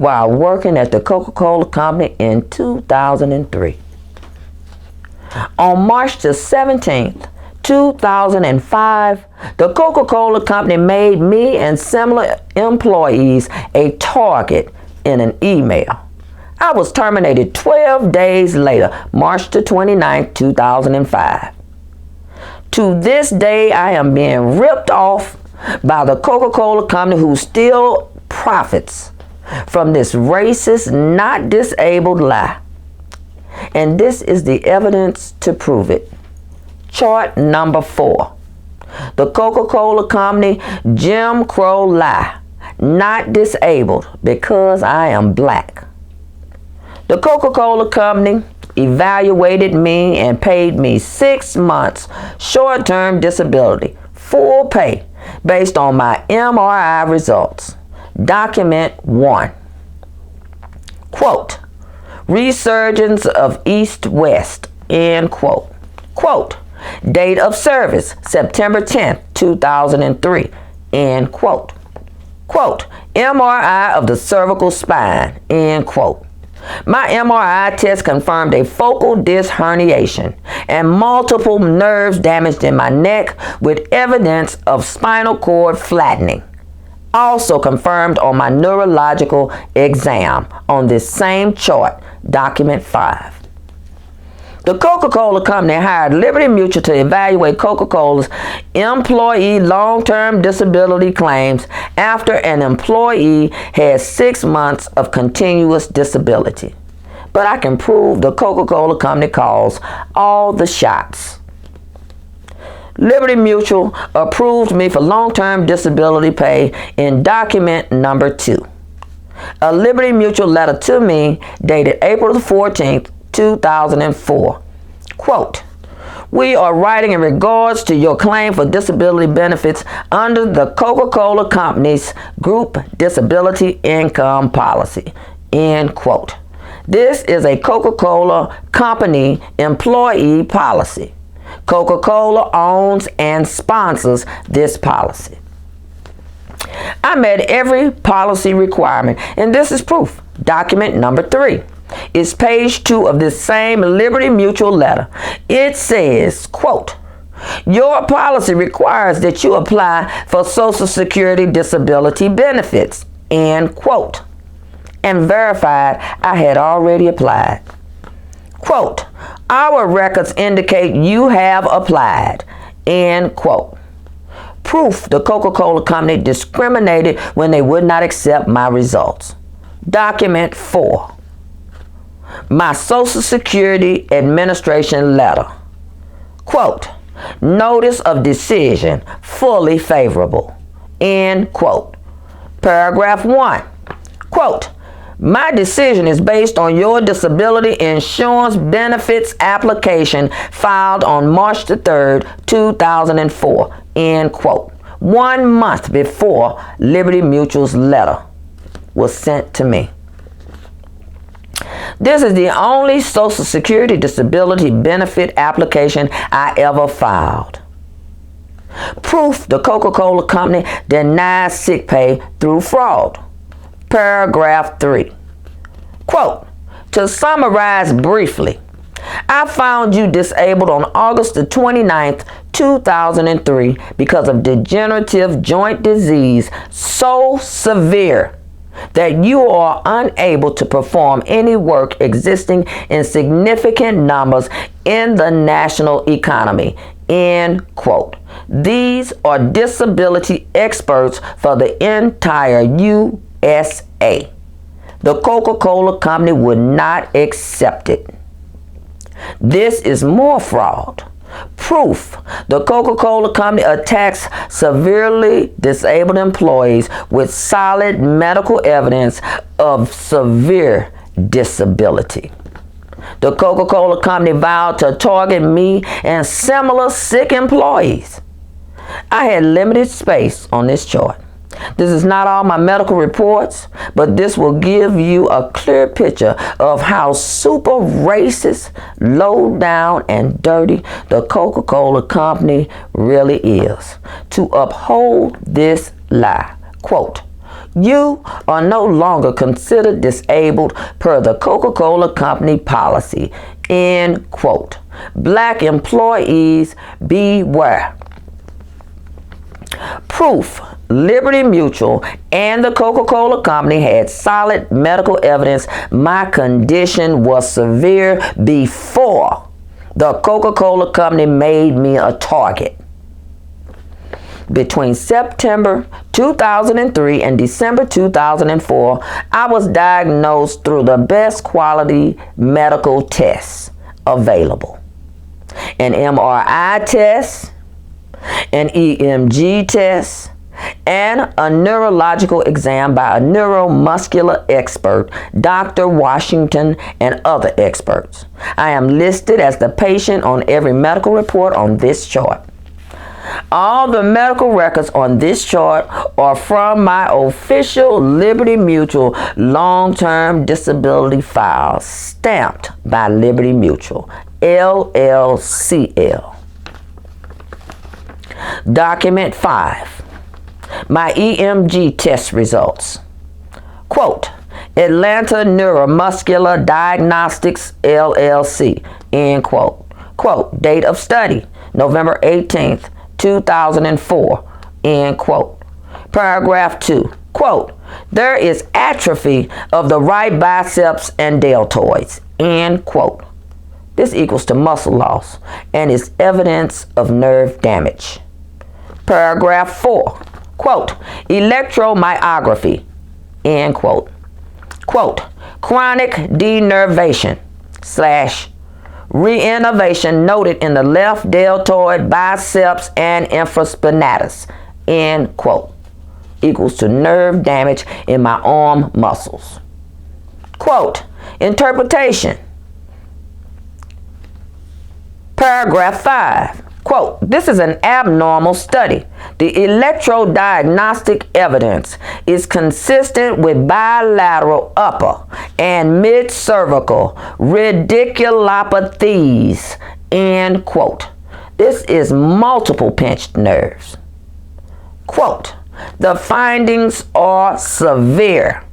while working at the Coca-Cola Company in 2003. On March the 17th, 2005, the Coca-Cola Company made me and similar employees a target in an email. I was terminated 12 days later, March the 29th, 2005. To this day, I am being ripped off by the Coca-Cola Company, who still profits from this racist, not disabled lie. And this is the evidence to prove it. Chart number 4. The Coca-Cola Company Jim Crow lie. Not disabled because I am black. The Coca-Cola Company evaluated me and paid me 6 months short-term disability, full pay, based on my MRI results. Document 1. Quote, resurgence of East-West, end quote. Quote, date of service, September 10th, 2003, end quote. Quote, MRI of the cervical spine, end quote. My MRI test confirmed a focal disc herniation and multiple nerves damaged in my neck with evidence of spinal cord flattening. Also confirmed on my neurological exam on this same chart, document 5. The Coca-Cola Company hired Liberty Mutual to evaluate Coca-Cola's employee long-term disability claims after an employee had 6 months of continuous disability. But I can prove the Coca-Cola Company calls all the shots. Liberty Mutual approved me for long-term disability pay in document number 2. A Liberty Mutual letter to me dated April the 14th, 2004. Quote, we are writing in regards to your claim for disability benefits under the Coca-Cola Company's group disability income policy, end quote. This is a Coca-Cola Company employee policy. Coca-Cola owns and sponsors this policy. I met every policy requirement, and this is proof. Document number 3. It's page 2 of this same Liberty Mutual letter. It says, quote, your policy requires that you apply for Social Security disability benefits, end quote. And verified I had already applied. Quote, our records indicate you have applied, end quote. Proof the Coca-Cola Company discriminated when they would not accept my results. Document 4. My Social Security Administration letter. Quote, notice of decision fully favorable, end quote. Paragraph 1. Quote, my decision is based on your disability insurance benefits application filed on March the 3rd, 2004, end quote. 1 month before Liberty Mutual's letter was sent to me. This is the only Social Security disability benefit application I ever filed. Proof the Coca-Cola Company denies sick pay through fraud. Paragraph 3. Quote, to summarize briefly, I found you disabled on August the 29th, 2003 because of degenerative joint disease so severe that you are unable to perform any work existing in significant numbers in the national economy, end quote. These are disability experts for the entire USA. The Coca-Cola Company would not accept it. This is more fraud. Proof the Coca-Cola Company attacks severely disabled employees with solid medical evidence of severe disability. The Coca-Cola Company vowed to target me and similar sick employees. I had limited space on this chart. This is not all my medical reports, but this will give you a clear picture of how super racist, low down, and dirty the Coca-Cola Company really is. To uphold this lie, quote, You are no longer considered disabled per the Coca-Cola Company policy. End quote. Black employees beware. Proof. Liberty Mutual and the Coca-Cola Company had solid medical evidence my condition was severe before the Coca-Cola Company made me a target. Between September 2003 and December 2004, I was diagnosed through the best quality medical tests available. An MRI test, an EMG test, and a neurological exam by a neuromuscular expert, Dr. Washington, and other experts. I am listed as the patient on every medical report on this chart. All the medical records on this chart are from my official Liberty Mutual long-term disability file, stamped by Liberty Mutual, LLCL. Document 5. My EMG test results. Quote, Atlanta Neuromuscular Diagnostics, LLC, end quote. Quote, date of study, November 18th, 2004, end quote. Paragraph 2, quote, there is atrophy of the right biceps and deltoids, end quote. This equals to muscle loss and is evidence of nerve damage. Paragraph 4, quote, electromyography, end quote. Quote, chronic denervation / reinnervation noted in the left deltoid, biceps, and infraspinatus, end quote, equals to nerve damage in my arm muscles. Quote, interpretation. Paragraph 5, quote, this is an abnormal study. The electrodiagnostic evidence is consistent with bilateral upper and mid-cervical radiculopathies, end quote. This is multiple pinched nerves. Quote, the findings are severe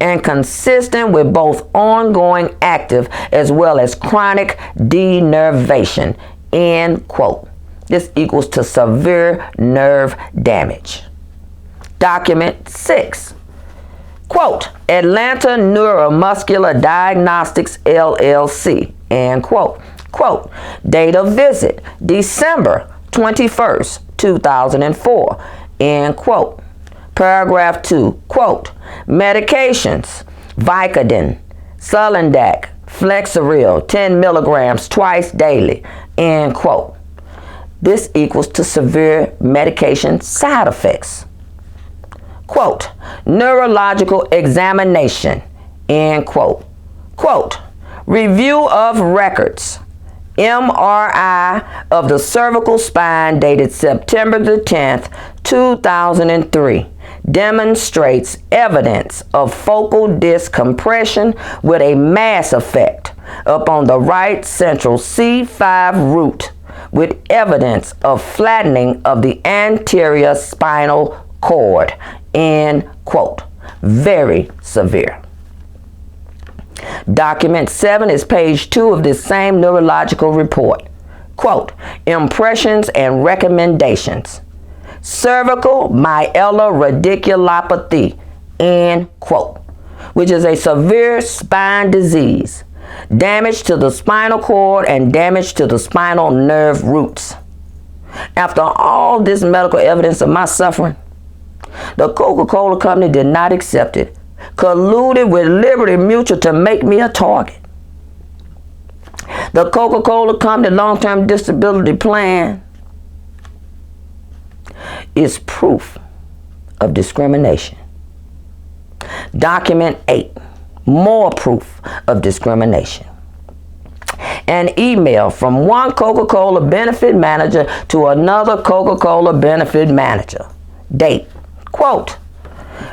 and consistent with both ongoing active as well as chronic denervation, end quote. This equals to severe nerve damage. Document 6. Quote, Atlanta Neuromuscular Diagnostics, LLC, end quote. Quote, date of visit, December 21st, 2004, end quote. Paragraph 2, quote, medications, Vicodin, Sulindac, Flexeril, 10 milligrams twice daily, end quote. This equals to severe medication side effects. Quote, neurological examination, end quote. Quote, review of records, MRI of the cervical spine dated September the 10th, 2003, demonstrates evidence of focal disc compression with a mass effect upon the right central C5 root, with evidence of flattening of the anterior spinal cord, end quote. Very severe. Document 7 is page 2 of this same neurological report. Quote, impressions and recommendations. Cervical myellar radiculopathy, end quote, which is a severe spine disease. Damage to the spinal cord and damage to the spinal nerve roots. After all this medical evidence of my suffering, the Coca-Cola Company did not accept it, colluded with Liberty Mutual to make me a target. The Coca-Cola Company long-term disability plan is proof of discrimination. Document 8, more proof of discrimination. An email from one Coca-Cola benefit manager to another Coca-Cola benefit manager. Date, quote,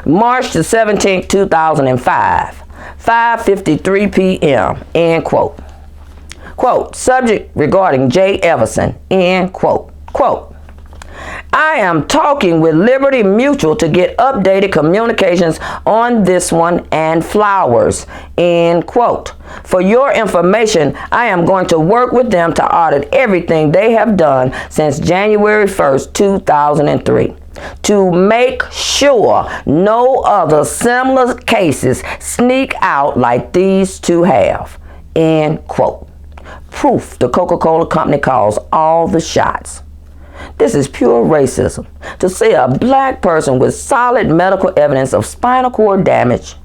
March the 17th, 2005, 5:53 p.m., end quote. Quote, subject regarding J. Everson, end quote. Quote, I am talking with Liberty Mutual to get updated communications on this one and flowers, end quote. For your information, I am going to work with them to audit everything they have done since January 1st, 2003. To make sure no other similar cases sneak out like these two have, end quote. Proof the Coca-Cola Company calls all the shots. This is pure racism. To say a black person with solid medical evidence of spinal cord damage,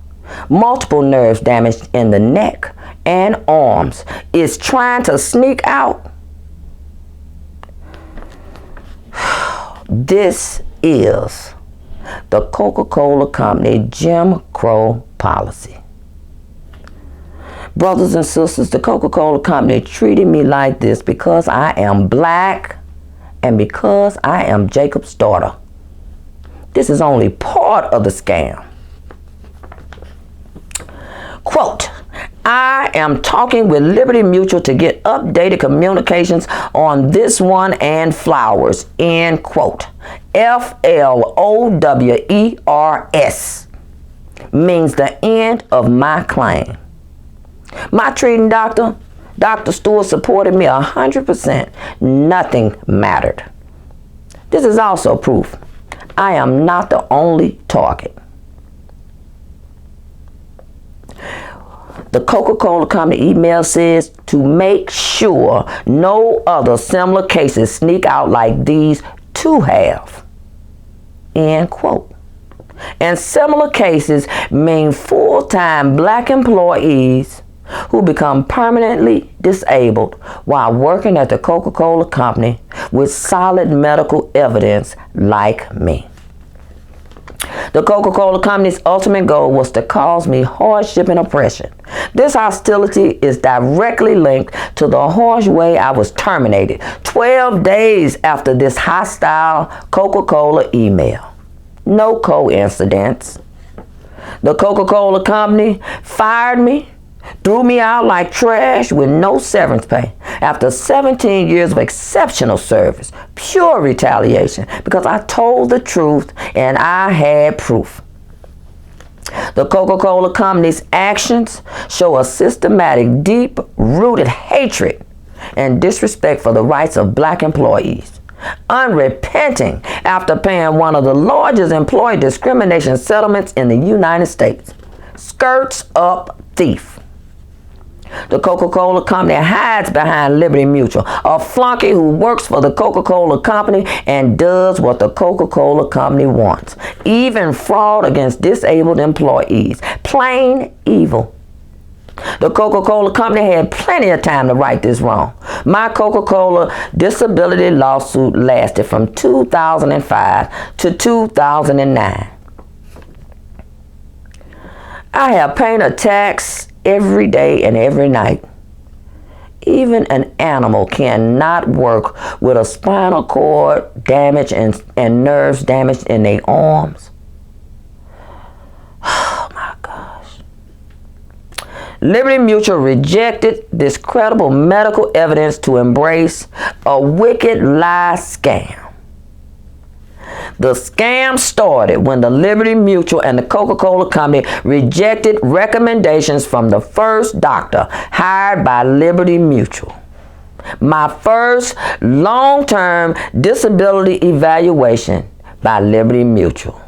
multiple nerves damaged in the neck and arms is trying to sneak out. This is the Coca-Cola Company Jim Crow policy. Brothers and sisters, the Coca-Cola Company treated me like this because I am black and because I am Jacob's daughter. This is only part of the scam. Quote, I am talking with Liberty Mutual to get updated communications on this one and flowers, end quote. FLOWERS means the end of my claim. My treating doctor, Dr. Stewart, supported me 100%. Nothing mattered. This is also proof I am not the only target. The Coca-Cola Company email says to make sure no other similar cases sneak out like these two have, end quote. And similar cases mean full-time black employees who become permanently disabled while working at the Coca-Cola Company with solid medical evidence like me. The Coca-Cola Company's ultimate goal was to cause me hardship and oppression. This hostility is directly linked to the harsh way I was terminated 12 days after this hostile Coca-Cola email. No coincidence. The Coca-Cola Company fired me, threw me out like trash with no severance pay after 17 years of exceptional service, pure retaliation, because I told the truth and I had proof. The Coca-Cola Company's actions show a systematic, deep-rooted hatred and disrespect for the rights of black employees. Unrepenting after paying one of the largest employee discrimination settlements in the United States. Skirts up thief. The Coca-Cola Company hides behind Liberty Mutual, a flunky who works for the Coca-Cola Company and does what the Coca-Cola Company wants. Even fraud against disabled employees. Plain evil. The Coca-Cola Company had plenty of time to right this wrong. My Coca-Cola disability lawsuit lasted from 2005 to 2009. I have pain attacks every day and every night. Even an animal cannot work with a spinal cord damage and nerves damaged in their arms. Oh my gosh. Liberty Mutual rejected this credible medical evidence to embrace a wicked lie scam. The scam started when the Liberty Mutual and the Coca-Cola Company rejected recommendations from the first doctor hired by Liberty Mutual. My first long-term disability evaluation by Liberty Mutual.